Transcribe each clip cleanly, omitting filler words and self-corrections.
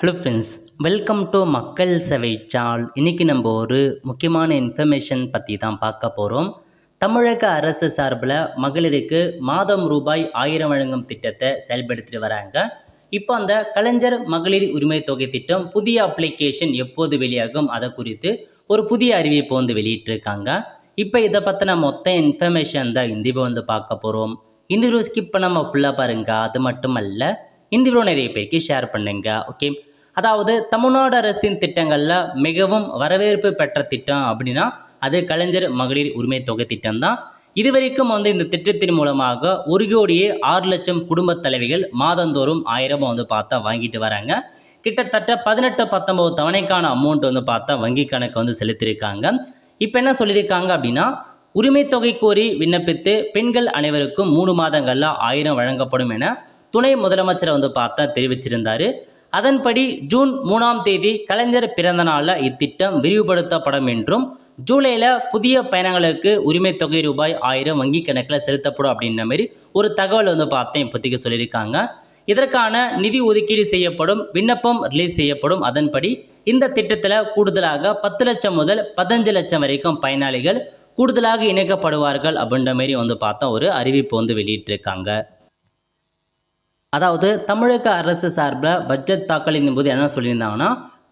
Hello friends, welcome to மக்கள் சேவை சால். இன்றைக்கி நம்ம ஒரு முக்கியமான இன்ஃபர்மேஷன் பற்றி தான் பார்க்க போகிறோம். தமிழக அரசு சார்பில் மகளிருக்கு மாதம் ரூபாய் 1000 வழங்கும் திட்டத்தை செயல்படுத்திட்டு வராங்க. இப்போ அந்த கலைஞர் மகளிர் உரிமை தொகை திட்டம் புதிய அப்ளிகேஷன் எப்போது வெளியாகும் அதை குறித்து ஒரு புதிய அறிவிப்பு வெளியிட்டிருக்காங்க. இப்போ இதை பற்றின மொத்த இன்ஃபர்மேஷன் தான் இந்த வீடியோ பார்க்க போகிறோம். இந்த வீடியோ ஸ்கிப் பண்ணாமல் ஃபுல்லாக பாருங்கள். அது மட்டும் அல்ல, இந்த வீடியோ நிறைய பேருக்கு ஷேர் பண்ணுங்க. ஓகே, அதாவது தமிழ்நாடு அரசின் திட்டங்களில் மிகவும் வரவேற்பு பெற்ற திட்டம் அப்படின்னா அது கலைஞர் மகளிர் உரிமை தொகை திட்டம் தான். இதுவரைக்கும் இந்த திட்டத்தின் மூலமாக 1,06,00,000 குடும்ப தலைவிகள் மாதந்தோறும் 1000 பார்த்தா வாங்கிட்டு வராங்க. கிட்டத்தட்ட 18-19 தவணைக்கான அமௌண்ட் பார்த்தா வங்கி கணக்கு செலுத்தியிருக்காங்க. இப்போ என்ன சொல்லியிருக்காங்க அப்படின்னா, உரிமை தொகை கோரி விண்ணப்பித்து பெண்கள் அனைவருக்கும் 3 மாதங்களில் 1000 வழங்கப்படும் என துணை முதலமைச்சர் பார்த்தா தெரிவிச்சிருந்தார். அதன்படி ஜூன் 3ஆம் தேதி கலைஞர் பிறந்த நாளில் இத்திட்டம் விரிவுபடுத்தப்படும் என்றும், ஜூலையில் புதிய பயணங்களுக்கு உரிமை தொகை ரூபாய் 1000 வங்கி கணக்கில் செலுத்தப்படும் அப்படின்ற மாதிரி ஒரு தகவல் பார்த்தேன் இப்போதைக்கு சொல்லியிருக்காங்க. இதற்கான நிதி ஒதுக்கீடு செய்யப்படும், விண்ணப்பம் ரிலீஸ் செய்யப்படும். அதன்படி இந்த திட்டத்தில் கூடுதலாக 10 லட்சம் முதல் 15 லட்சம் வரைக்கும் பயனாளிகள் கூடுதலாக இணைக்கப்படுவார்கள் அப்படின்ற மாதிரி பார்த்தா ஒரு அறிவிப்பு வெளியிட்டிருக்காங்க. அதாவது தமிழக அரசு சார்பில் பட்ஜெட் தாக்கலின் போது என்ன சொல்லியிருந்தாங்கன்னா,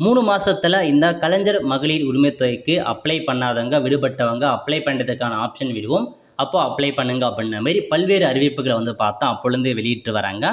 3 மாதத்தில் இந்த கலைஞர் மகளிர் உரிமை தொகைக்கு அப்ளை பண்ணாதவங்க, விடுபட்டவங்க அப்ளை பண்ணுறதுக்கான ஆப்ஷன் விடுவோம், அப்போது அப்ளை பண்ணுங்க அப்படின்ற மாதிரி பல்வேறு அறிவிப்புகளை பார்த்தா அப்பொழுது வெளியிட்டு வராங்க.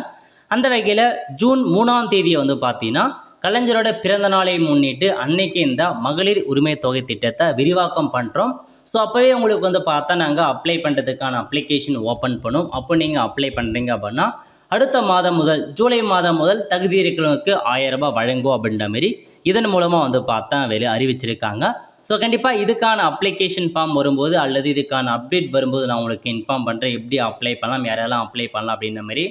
அந்த வகையில் ஜூன் 3ஆம் தேதியை பார்த்தீங்கன்னா கலைஞரோட பிறந்த நாளை முன்னிட்டு அன்னைக்கு இந்த மகளிர் உரிமை தொகை திட்டத்தை விரிவாக்கம் பண்ணுறோம். ஸோ அப்போவே உங்களுக்கு பார்த்தா நாங்கள் அப்ளை பண்ணுறதுக்கான அப்ளிகேஷன் ஓப்பன் பண்ணும். அப்போ நீங்கள் அப்ளை பண்ணுறீங்க அப்படின்னா அடுத்த மாதம் முதல் ஜூலை மாதம் முதல் தகுதி இருக்கிறவங்களுக்கு 1000 ரூபாய் வழங்கும் அப்படின்ற மாதிரி இதன் மூலமாக பார்த்தா அறிவிச்சிருக்காங்க. ஸோ கண்டிப்பாக இதுக்கான அப்ளிகேஷன் ஃபார்ம் வரும்போது அல்லது இதுக்கான அப்டேட் வரும்போது நான் உங்களுக்கு இன்ஃபார்ம் பண்ணுறேன், எப்படி அப்ளை பண்ணலாம், யாரெல்லாம் அப்ளை பண்ணலாம் அப்படின்ற மாதிரி.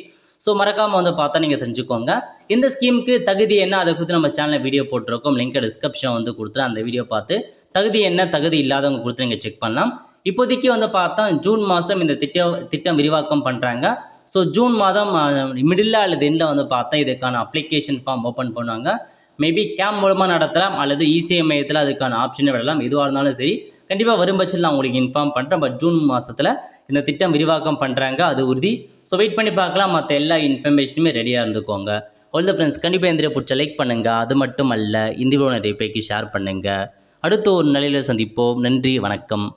ஸோ மறக்காமல் பார்த்தா நீங்கள் தெரிஞ்சுக்கோங்க. இந்த ஸ்கீமுக்கு தகுதி என்ன அதை குறித்து நம்ம சேனலில் வீடியோ போட்டிருக்கோம். லிங்க் டிஸ்கிரிப்ஷன் கொடுத்துரு. அந்த வீடியோ பார்த்து தகுதி என்ன தகுதி இல்லாதவங்க கொடுத்து நீங்கள் செக் பண்ணலாம். இப்போதைக்கு பார்த்தா ஜூன் மாதம் இந்த திட்டம் விரிவாக்கம் பண்ணுறாங்க. ஸோ ஜூன் மாதம் மிடில் அல்லது எண்டில் பார்த்தா இதுக்கான அப்ளிகேஷன் ஃபார்ம் ஓப்பன் பண்ணுவாங்க. மேபி கேம்ப் மூலமாக நடத்தலாம் அல்லது இசிஐ மையத்தில் அதுக்கான ஆப்ஷனை விடலாம். எதுவாக இருந்தாலும் சரி, கண்டிப்பாக வரும் பட்சத்தில் நான் உங்களுக்கு இன்ஃபார்ம் பண்ணுறேன். பட் ஜூன் மாதத்தில் இந்த திட்டம் விரிவாக்கம் பண்ணுறாங்க, அது உறுதி. ஸோ வெயிட் பண்ணி பார்க்கலாம். மற்ற எல்லா இன்ஃபர்மேஷனுமே ரெடியாக இருந்துக்கோங்க. ஆல் த ஃப்ரெண்ட்ஸ், கண்டிப்பாக இந்த பிடிச்ச லைக் பண்ணுங்கள். அது மட்டும் அல்ல, இந்த வீடியோ நிறைய பேருக்கு ஷேர் பண்ணுங்கள். அடுத்த ஒரு நிலையில் சந்திப்போம். நன்றி, வணக்கம்.